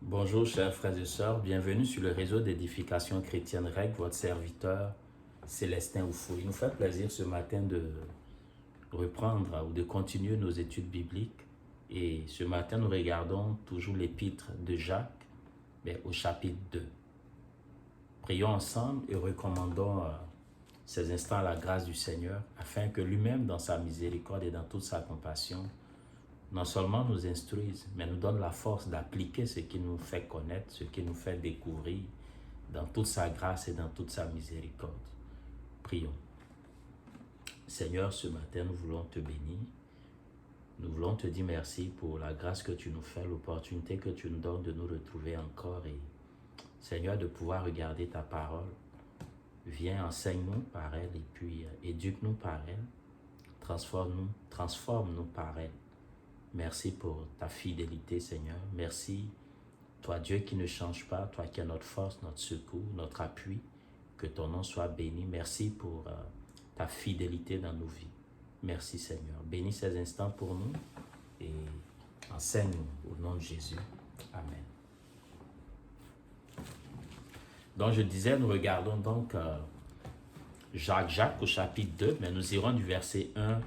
Bonjour chers frères et sœurs, bienvenue sur le réseau d'édification chrétienne REC, votre serviteur Célestin Oufou. Il nous fait plaisir ce matin de reprendre ou de continuer nos études bibliques. Et ce matin, nous regardons toujours l'épître de Jacques, mais au chapitre 2. Prions ensemble et recommandons ces instants à la grâce du Seigneur, afin que lui-même, dans sa miséricorde et dans toute sa compassion, non seulement nous instruise, mais nous donne la force d'appliquer ce qu'il nous fait connaître, ce qu'il nous fait découvrir dans toute sa grâce et dans toute sa miséricorde. Prions. Seigneur, ce matin, nous voulons te bénir. Nous voulons te dire merci pour la grâce que tu nous fais, l'opportunité que tu nous donnes de nous retrouver encore. Et Seigneur, de pouvoir regarder ta parole. Viens, enseigne-nous par elle et puis éduque-nous par elle. Transforme-nous par elle. Merci pour ta fidélité, Seigneur. Merci, toi Dieu qui ne change pas, toi qui es notre force, notre secours, notre appui. Que ton nom soit béni. Merci pour ta fidélité dans nos vies. Merci, Seigneur. Bénis ces instants pour nous et enseigne-nous au nom de Jésus. Amen. Donc, je disais, nous regardons donc Jacques au chapitre 2, mais nous irons du verset 1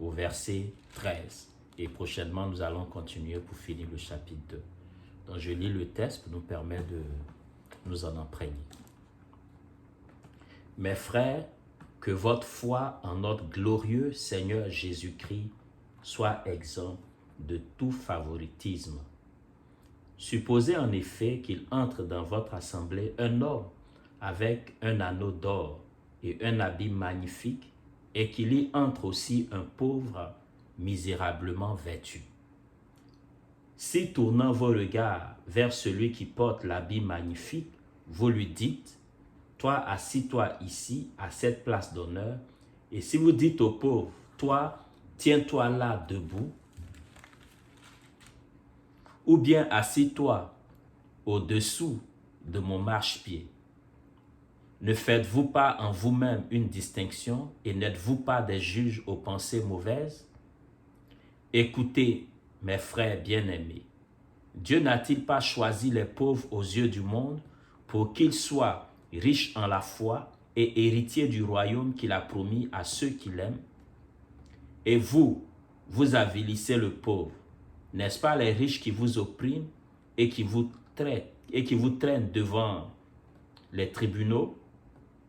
au verset 13. Et prochainement, nous allons continuer pour finir le chapitre 2. Donc, je lis le texte pour nous permettre de nous en imprégner. Mes frères, que votre foi en notre glorieux Seigneur Jésus-Christ soit exempt de tout favoritisme. Supposez en effet qu'il entre dans votre assemblée un homme avec un anneau d'or et un habit magnifique, et qu'il y entre aussi un pauvre misérablement vêtu. Si tournant vos regards vers celui qui porte l'habit magnifique, vous lui dites, toi assis-toi ici à cette place d'honneur, et si vous dites au pauvre, toi tiens-toi là debout, ou bien assis-toi au-dessous de mon marchepied, ne faites-vous pas en vous-même une distinction et n'êtes-vous pas des juges aux pensées mauvaises? Écoutez, mes frères bien-aimés, Dieu n'a-t-il pas choisi les pauvres aux yeux du monde pour qu'ils soient riches en la foi et héritiers du royaume qu'il a promis à ceux qui l'aiment? Et vous, vous avilissez le pauvre. N'est-ce pas les riches qui vous oppriment et qui vous traînent devant les tribunaux?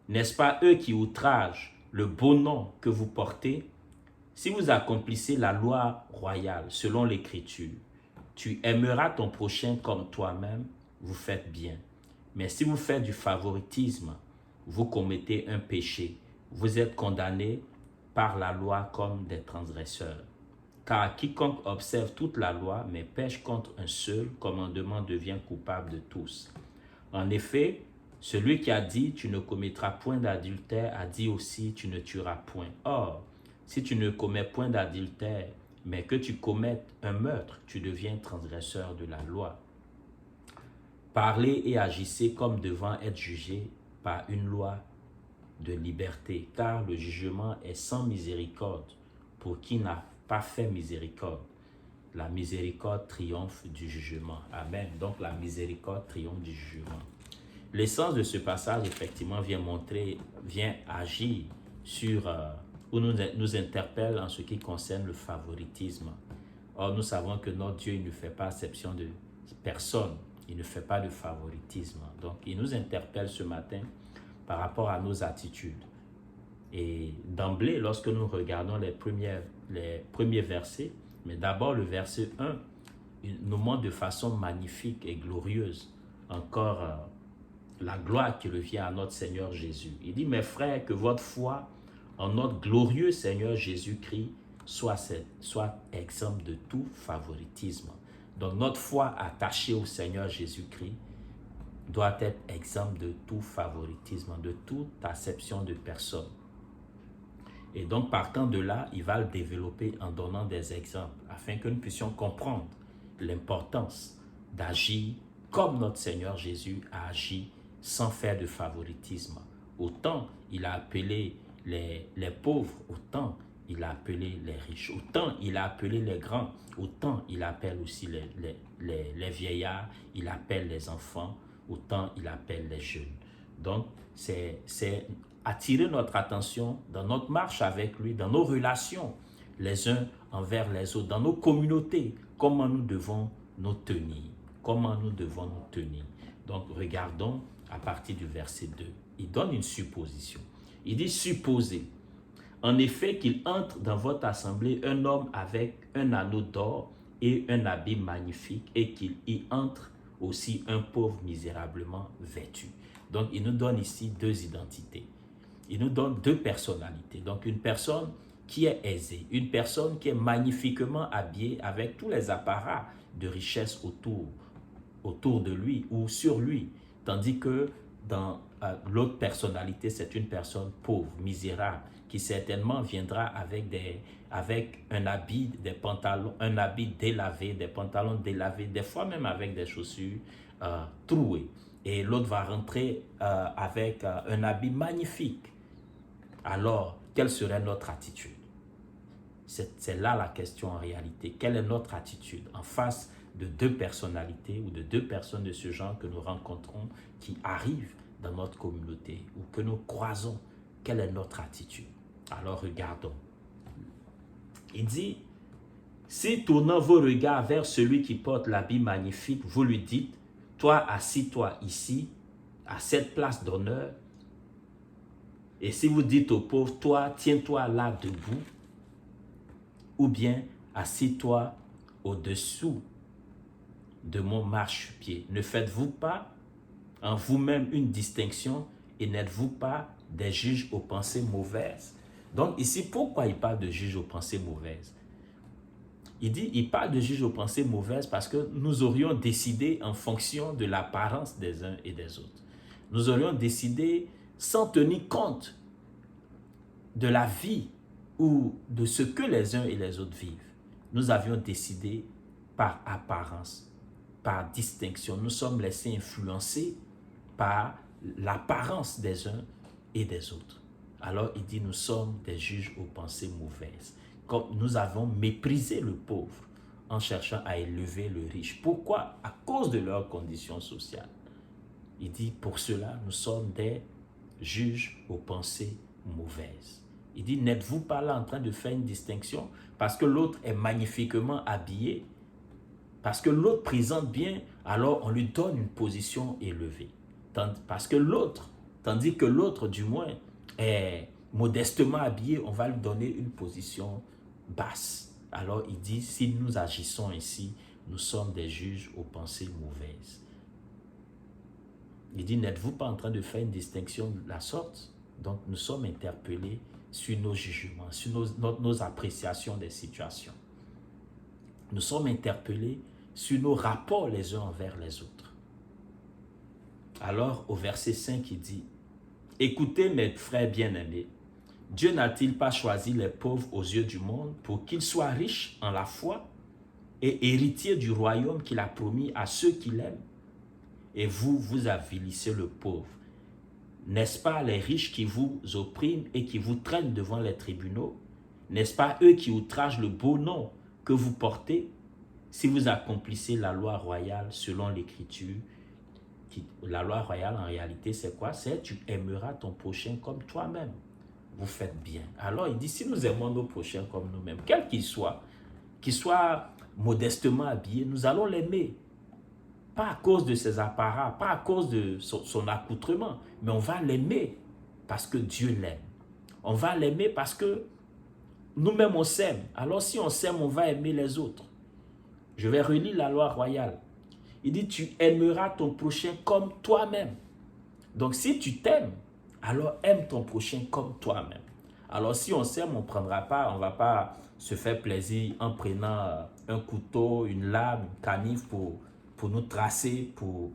N'est-ce pas eux qui outragent le beau nom que vous portez? Si vous accomplissez la loi royale selon l'Écriture, tu aimeras ton prochain comme toi-même, vous faites bien. Mais si vous faites du favoritisme, vous commettez un péché. Vous êtes condamnés par la loi comme des transgresseurs. Car quiconque observe toute la loi, mais pêche contre un seul commandement devient coupable de tous. En effet, celui qui a dit « tu ne commettras point d'adultère » a dit aussi « tu ne tueras point ». Or, si tu ne commets point d'adultère, mais que tu commettes un meurtre, tu deviens transgresseur de la loi. Parlez et agissez comme devant être jugés par une loi de liberté, car le jugement est sans miséricorde pour qui n'a pas fait miséricorde. La miséricorde triomphe du jugement. Amen. Donc la miséricorde triomphe du jugement. L'essence de ce passage, effectivement, vient agir sur, ou nous interpelle en ce qui concerne le favoritisme. Or, nous savons que notre Dieu, il ne fait pas exception de personne. Il ne fait pas de favoritisme. Donc, il nous interpelle ce matin par rapport à nos attitudes. Et d'emblée, lorsque nous regardons les premiers versets, mais d'abord le verset 1, il nous montre de façon magnifique et glorieuse encore la gloire qui revient à notre Seigneur Jésus. Il dit, mes frères, que votre foi en notre glorieux Seigneur Jésus-Christ soit exempte de tout favoritisme. Donc notre foi attachée au Seigneur Jésus-Christ doit être exempte de tout favoritisme, de toute acception de personne. Et donc partant de là, il va le développer en donnant des exemples afin que nous puissions comprendre l'importance d'agir comme notre Seigneur Jésus a agi sans faire de favoritisme. Autant il a appelé les pauvres, autant il a appelé les riches. Autant il a appelé les grands, autant il appelle aussi les vieillards, il appelle les enfants, autant il appelle les jeunes. Donc, c'est attirer notre attention dans notre marche avec lui, dans nos relations les uns envers les autres, dans nos communautés, comment nous devons nous tenir. Comment nous devons nous tenir. Donc, regardons à partir du verset 2. Il donne une supposition. Il dit, supposez, en effet, qu'il entre dans votre assemblée un homme avec un anneau d'or et un habit magnifique, et qu'il y entre aussi un pauvre misérablement vêtu. Donc, il nous donne ici deux identités. Il nous donne deux personnalités. Donc, une personne qui est aisée, une personne qui est magnifiquement habillée avec tous les apparats de richesse autour de lui ou sur lui. Tandis que dans l'autre personnalité, c'est une personne pauvre, misérable, qui certainement viendra avec un habit, des pantalons, un habit délavé, des pantalons délavés, des fois même avec des chaussures trouées. Et l'autre va rentrer avec un habit magnifique. Alors, quelle serait notre attitude? C'est là la question en réalité. Quelle est notre attitude en face de deux personnalités ou de deux personnes de ce genre que nous rencontrons qui arrivent dans notre communauté ou que nous croisons? Quelle est notre attitude? Alors regardons. Il dit, si tournant vos regards vers celui qui porte l'habit magnifique, vous lui dites, toi assis-toi ici, à cette place d'honneur, et si vous dites au pauvre, toi tiens-toi là debout, ou bien assis-toi au-dessous de mon marchepied. Ne faites-vous pas en vous-même une distinction et n'êtes-vous pas des juges aux pensées mauvaises? Donc ici, pourquoi il parle de juges aux pensées mauvaises? Il parle de juges aux pensées mauvaises parce que nous aurions décidé en fonction de l'apparence des uns et des autres. Nous aurions décidé sans tenir compte de la vie ou de ce que les uns et les autres vivent. Nous avions décidé par apparence, par distinction. Nous sommes laissés influencer par l'apparence des uns et des autres. Alors il dit, nous sommes des juges aux pensées mauvaises. Comme nous avons méprisé le pauvre en cherchant à élever le riche. Pourquoi? À cause de leurs conditions sociales. Il dit, pour cela, nous sommes des juges aux pensées mauvaises. Il dit, n'êtes-vous pas là en train de faire une distinction parce que l'autre est magnifiquement habillé, parce que l'autre présente bien, alors on lui donne une position élevée. Parce que l'autre, tandis que l'autre du moins est modestement habillé, on va lui donner une position basse. Alors il dit, si nous agissons ainsi, nous sommes des juges aux pensées mauvaises. Il dit, n'êtes-vous pas en train de faire une distinction de la sorte? Donc nous sommes interpellés sur nos jugements, sur nos appréciations des situations. Nous sommes interpellés sur nos rapports les uns envers les autres. Alors au verset 5, il dit, « Écoutez mes frères bien-aimés, Dieu n'a-t-il pas choisi les pauvres aux yeux du monde pour qu'ils soient riches en la foi et héritiers du royaume qu'il a promis à ceux qui l'aiment? Et vous, vous avilissez le pauvre. N'est-ce pas les riches qui vous oppriment et qui vous traînent devant les tribunaux? N'est-ce pas eux qui outragent le beau nom que vous portez? Si vous accomplissez la loi royale selon l'Écriture, la loi royale en réalité c'est quoi? C'est tu aimeras ton prochain comme toi-même. Vous faites bien. Alors il dit, si nous aimons nos prochains comme nous-mêmes, quel qu'il soit modestement habillé, nous allons l'aimer. Pas à cause de ses apparats, pas à cause de son accoutrement, mais on va l'aimer parce que Dieu l'aime. On va l'aimer parce que nous-mêmes on s'aime. Alors si on s'aime, on va aimer les autres. Je vais relire la loi royale. Il dit, tu aimeras ton prochain comme toi-même. Donc si tu t'aimes, alors aime ton prochain comme toi-même. Alors si on s'aime, on ne va pas se faire plaisir en prenant un couteau, une lame, une canif pour nous tracer, pour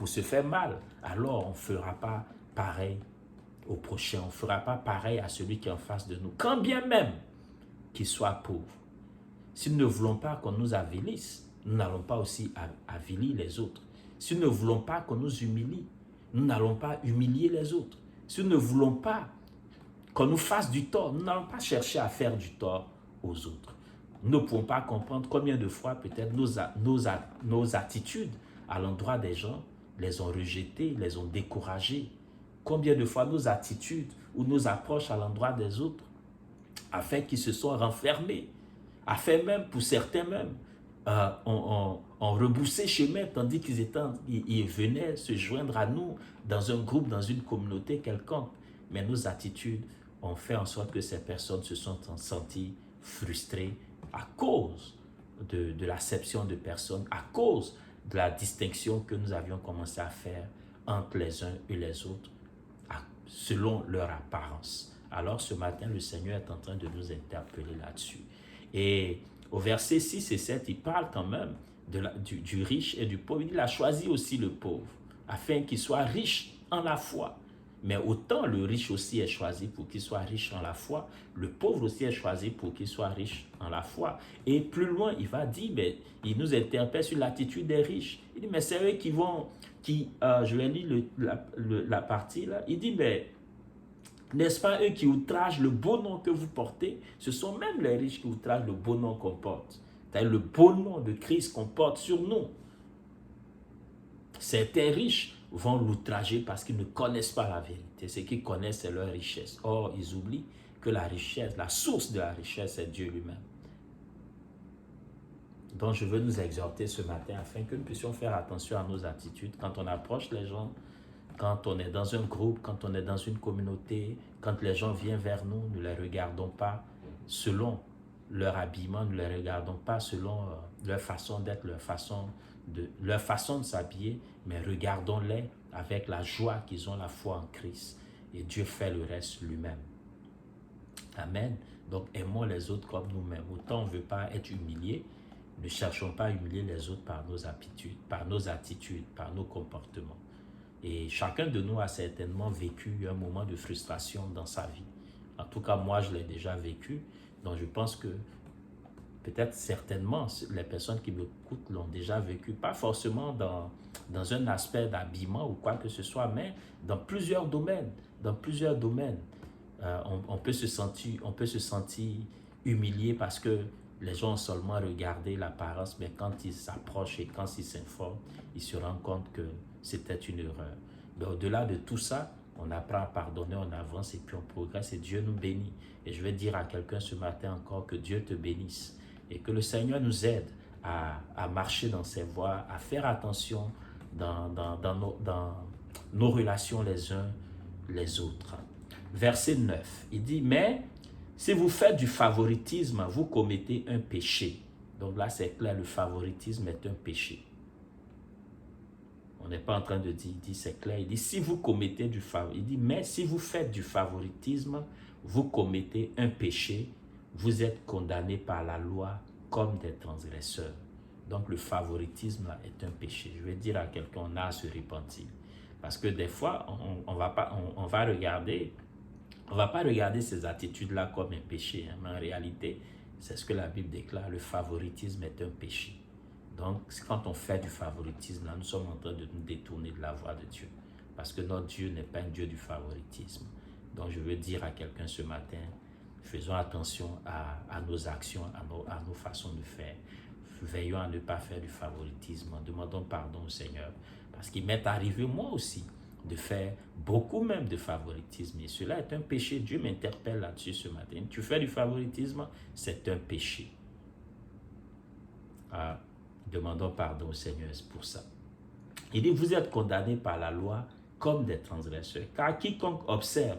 se faire mal. Alors on ne fera pas pareil au prochain. On ne fera pas pareil à celui qui est en face de nous. Quand bien même qu'il soit pauvre. Si nous ne voulons pas qu'on nous avilisse, nous n'allons pas aussi avilir les autres. Si nous ne voulons pas qu'on nous humilie, nous n'allons pas humilier les autres. Si nous ne voulons pas qu'on nous fasse du tort. Nous n'allons pas chercher à faire du tort aux autres. Nous ne pouvons pas comprendre combien de fois peut-être nos attitudes à l'endroit des gens les ont rejetés, les ont découragés. Combien de fois nos attitudes ou nos approches à l'endroit des autres a fait qu'ils se sont renfermés, a fait même, pour certains même, ont rebroussé chemin tandis ils venaient se joindre à nous dans un groupe, dans une communauté quelconque. Mais nos attitudes ont fait en sorte que ces personnes se sont senties frustrées à cause de l'acception de personnes, à cause de la distinction que nous avions commencé à faire entre les uns et les autres, selon leur apparence. Alors ce matin, le Seigneur est en train de nous interpeller là-dessus. Et au verset 6 et 7, il parle quand même du riche et du pauvre. Il a choisi aussi le pauvre, afin qu'il soit riche en la foi. Mais autant le riche aussi est choisi pour qu'il soit riche en la foi, le pauvre aussi est choisi pour qu'il soit riche en la foi. Et plus loin, il va dire, mais il nous interpelle sur l'attitude des riches. Il dit, mais c'est eux je vais lire la partie là, il dit, mais n'est-ce pas eux qui outragent le beau nom que vous portez? Ce sont même les riches qui outragent le beau nom qu'on porte. C'est-à-dire le beau nom de Christ qu'on porte sur nous. Certains riches vont l'outrager parce qu'ils ne connaissent pas la vérité. Ce qu'ils connaissent, c'est leur richesse. Or, ils oublient que la richesse, la source de la richesse, c'est Dieu lui-même. Donc, je veux nous exhorter ce matin afin que nous puissions faire attention à nos attitudes quand on approche les gens, quand on est dans un groupe, quand on est dans une communauté, quand les gens viennent vers nous, ne les regardons pas selon leur habillement, ne les regardons pas selon leur façon d'être, leur façon de s'habiller, mais regardons-les avec la joie qu'ils ont la foi en Christ. Et Dieu fait le reste lui-même. Amen. Donc aimons les autres comme nous-mêmes. Autant on ne veut pas être humilié, ne cherchons pas à humilier les autres par nos attitudes, par nos comportements. Et chacun de nous a certainement vécu un moment de frustration dans sa vie. En tout cas, moi, je l'ai déjà vécu. Donc, je pense que peut-être certainement, les personnes qui m'écoutent l'ont déjà vécu. Pas forcément dans un aspect d'habillement ou quoi que ce soit, mais dans plusieurs domaines. Dans plusieurs domaines, on peut se sentir humilié parce que les gens ont seulement regardé l'apparence, mais quand ils s'approchent et quand ils s'informent, ils se rendent compte que c'était une erreur. Mais au-delà de tout ça, on apprend à pardonner, on avance et puis on progresse et Dieu nous bénit. Et je vais dire à quelqu'un ce matin encore que Dieu te bénisse et que le Seigneur nous aide à marcher dans ses voies, à faire attention dans nos relations les uns les autres. Verset 9, il dit, mais si vous faites du favoritisme, vous commettez un péché. Donc là, c'est clair, le favoritisme est un péché. On n'est pas en train de dire, il dit, c'est clair, il dit, si vous commettez du favoritisme, il dit, mais si vous faites du favoritisme, vous commettez un péché, vous êtes condamnés par la loi comme des transgresseurs. Donc le favoritisme là, est un péché. Je vais dire à quelqu'un, on a à se repentir. Parce que des fois, on va pas regarder ces attitudes-là comme un péché, hein, mais en réalité, c'est ce que la Bible déclare, le favoritisme est un péché. Donc, quand on fait du favoritisme, là, nous sommes en train de nous détourner de la voie de Dieu. Parce que notre Dieu n'est pas un Dieu du favoritisme. Donc, je veux dire à quelqu'un ce matin, faisons attention à nos actions, à nos façons de faire. Veillons à ne pas faire du favoritisme. Demandons pardon au Seigneur. Parce qu'il m'est arrivé, moi aussi, de faire beaucoup même de favoritisme. Et cela est un péché. Dieu m'interpelle là-dessus ce matin. Tu fais du favoritisme, c'est un péché. Demandons pardon au Seigneur pour ça. Il dit, vous êtes condamnés par la loi comme des transgresseurs. Car quiconque observe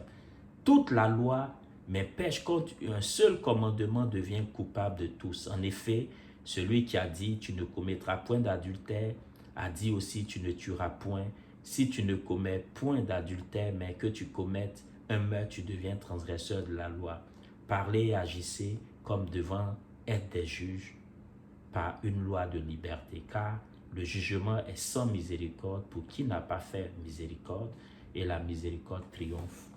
toute la loi, mais pêche contre un seul commandement devient coupable de tous. En effet, celui qui a dit, tu ne commettras point d'adultère, a dit aussi, tu ne tueras point. Si tu ne commets point d'adultère, mais que tu commettes un meurtre, tu deviens transgresseur de la loi. Parlez et agissez comme devant être des juges par une loi de liberté, car le jugement est sans miséricorde pour qui n'a pas fait miséricorde, et la miséricorde triomphe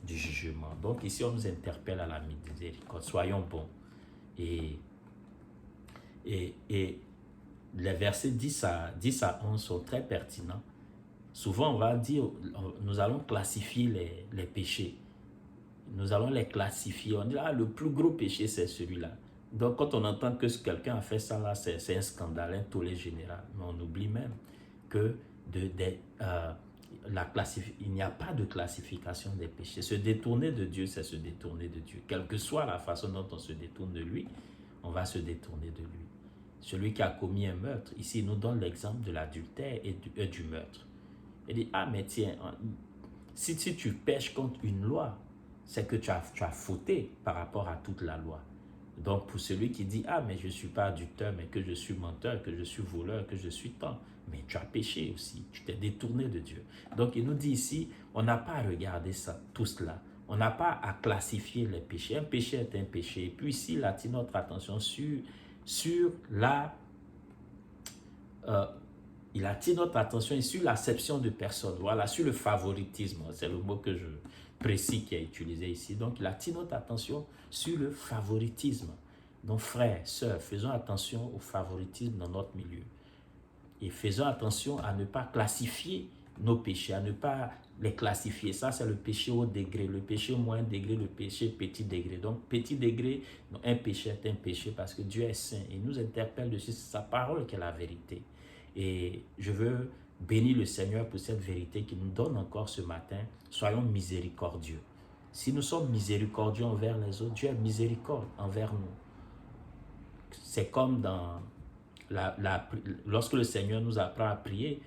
du jugement. Donc ici, on nous interpelle à la miséricorde. Soyons bons. Et les versets 10 à 11 sont très pertinents. Souvent, on va dire, nous allons classifier les péchés. nous allons les classifier. On dit, ah, le plus gros péché, c'est celui-là. Donc, quand on entend que quelqu'un a fait ça, là, c'est un scandale, un tollé général. Mais on oublie même que il n'y a pas de classification des péchés. Se détourner de Dieu, c'est se détourner de Dieu. Quelle que soit la façon dont on se détourne de lui, on va se détourner de lui. Celui qui a commis un meurtre, ici, il nous donne l'exemple de l'adultère et du meurtre. Il dit, ah, mais tiens, si tu pêches contre une loi, c'est que tu as fauté par rapport à toute la loi. Donc, pour celui qui dit, ah, mais je ne suis pas adulteur, mais que je suis menteur, que je suis voleur, que je suis tant, mais tu as péché aussi, tu t'es détourné de Dieu. Donc, il nous dit ici, on n'a pas à regarder ça, tout cela. On n'a pas à classifier les péchés. Un péché est un péché. Et puis ici, il attire notre attention sur il attire notre attention sur l'acception de personnes, voilà, sur le favoritisme, c'est le mot que je précise qui est utilisé ici. Donc, il attire notre attention sur le favoritisme. Donc, frères, sœurs, faisons attention au favoritisme dans notre milieu. Et faisons attention à ne pas classifier nos péchés, à ne pas les classifier. Ça, c'est le péché haut degré, le péché moyen degré, le péché petit degré. Donc, petit degré, un péché est un péché parce que Dieu est saint. Il nous interpelle dessus, c'est sa parole qui est la vérité. Et je veux bénir le Seigneur pour cette vérité qu'il nous donne encore ce matin. Soyons miséricordieux. Si nous sommes miséricordieux envers les autres, Dieu est miséricorde envers nous. C'est comme dans lorsque le Seigneur nous apprend à prier,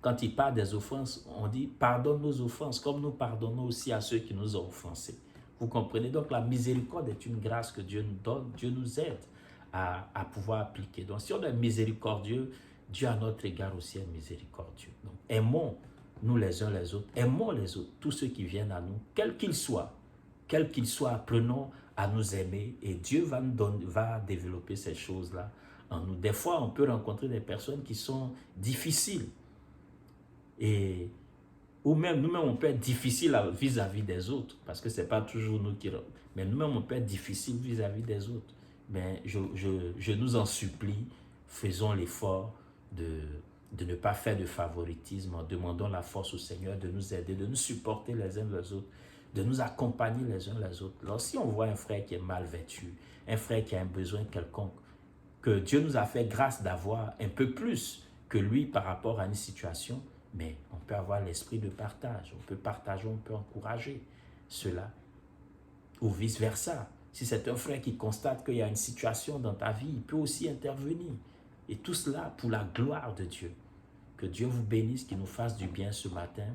quand il parle des offenses, on dit pardonne nos offenses comme nous pardonnons aussi à ceux qui nous ont offensés. Vous comprenez? Donc la miséricorde est une grâce que Dieu nous donne, Dieu nous aide à pouvoir appliquer. Donc si on est miséricordieux, Dieu à notre égard aussi est miséricordieux. Donc aimons nous les uns les autres, aimons les autres, tous ceux qui viennent à nous, quels qu'ils soient, apprenons à nous aimer et Dieu va développer ces choses-là en nous. Des fois, on peut rencontrer des personnes qui sont difficiles ou même nous-mêmes, on peut être difficile vis-à-vis des autres parce que ce n'est pas toujours nous qui... Mais nous-mêmes, on peut être difficile vis-à-vis des autres. Mais je nous en supplie, faisons l'effort de ne pas faire de favoritisme. Demandons la force au Seigneur de nous aider, de nous supporter les uns les autres, de nous accompagner les uns les autres. Alors, si on voit un frère qui est mal vêtu, un frère qui a un besoin quelconque, que Dieu nous a fait grâce d'avoir un peu plus que lui par rapport à une situation, mais on peut avoir l'esprit de partage, on peut partager, on peut encourager cela, ou vice-versa. Si c'est un frère qui constate qu'il y a une situation dans ta vie, il peut aussi intervenir. Et tout cela pour la gloire de Dieu. Que Dieu vous bénisse, qu'il nous fasse du bien ce matin.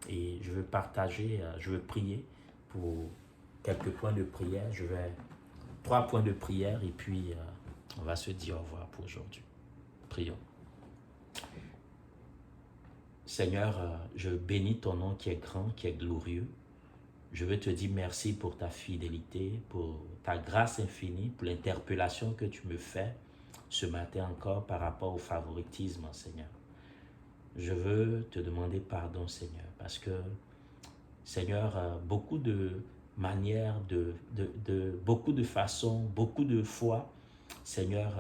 Et je veux partager, je veux prier pour quelques points de prière. 3 points de prière et puis on va se dire au revoir pour aujourd'hui. Prions. Seigneur, je bénis ton nom qui est grand, qui est glorieux. Je veux te dire merci pour ta fidélité, pour ta grâce infinie, pour l'interpellation que tu me fais ce matin encore par rapport au favoritisme, Seigneur. Je veux te demander pardon, Seigneur, parce que, Seigneur, beaucoup de manières, beaucoup de façons, beaucoup de fois, Seigneur,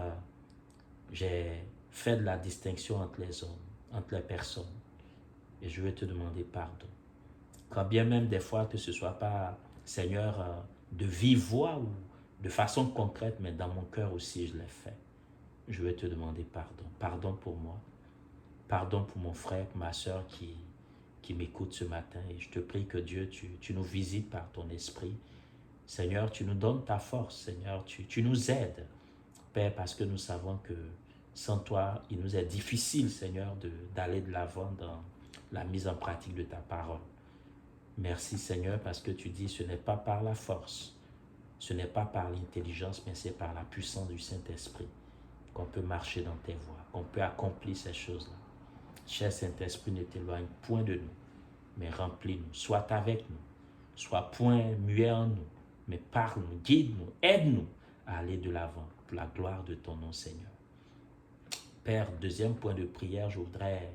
j'ai fait de la distinction entre les hommes, entre les personnes. Et je veux te demander pardon. Quand bien même des fois que ce ne soit pas, Seigneur, de vive voix ou de façon concrète, mais dans mon cœur aussi je l'ai fait. Je veux te demander pardon. Pardon pour moi. Pardon pour mon frère, ma soeur qui m'écoute ce matin. Et je te prie que Dieu, tu nous visites par ton esprit. Seigneur, tu nous donnes ta force. Seigneur, tu nous aides. Père, parce que nous savons que sans toi, il nous est difficile, Seigneur, d'aller de l'avant dans la mise en pratique de ta parole. Merci, Seigneur, parce que tu dis, ce n'est pas par la force, ce n'est pas par l'intelligence, mais c'est par la puissance du Saint-Esprit qu'on peut marcher dans tes voies, qu'on peut accomplir ces choses-là. Cher Saint-Esprit, ne t'éloigne point de nous, mais remplis-nous, sois avec nous, sois point muet en nous, mais parle-nous, guide-nous, aide-nous à aller de l'avant pour la gloire de ton nom, Seigneur. Père, deuxième point de prière, je voudrais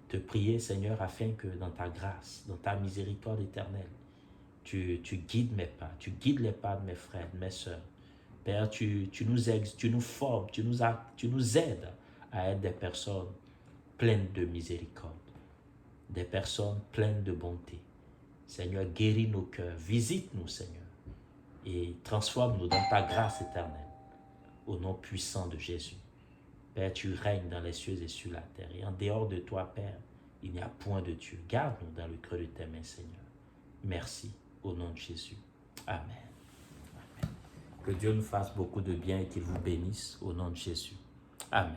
te prier, Seigneur, afin que dans ta grâce, dans ta miséricorde éternelle, tu guides mes pas, tu guides les pas de mes frères, de mes sœurs. Père, tu nous aides, tu nous formes, tu nous aides à être des personnes pleines de miséricorde, des personnes pleines de bonté. Seigneur, guéris nos cœurs, visite-nous, Seigneur, et transforme-nous dans ta grâce éternelle, au nom puissant de Jésus. Père, tu règnes dans les cieux et sur la terre, et en dehors de toi, Père, il n'y a point de Dieu. Garde-nous dans le creux de tes mains, Seigneur. Merci, au nom de Jésus. Amen. Amen. Que Dieu nous fasse beaucoup de bien et qu'il vous bénisse, au nom de Jésus. Amen.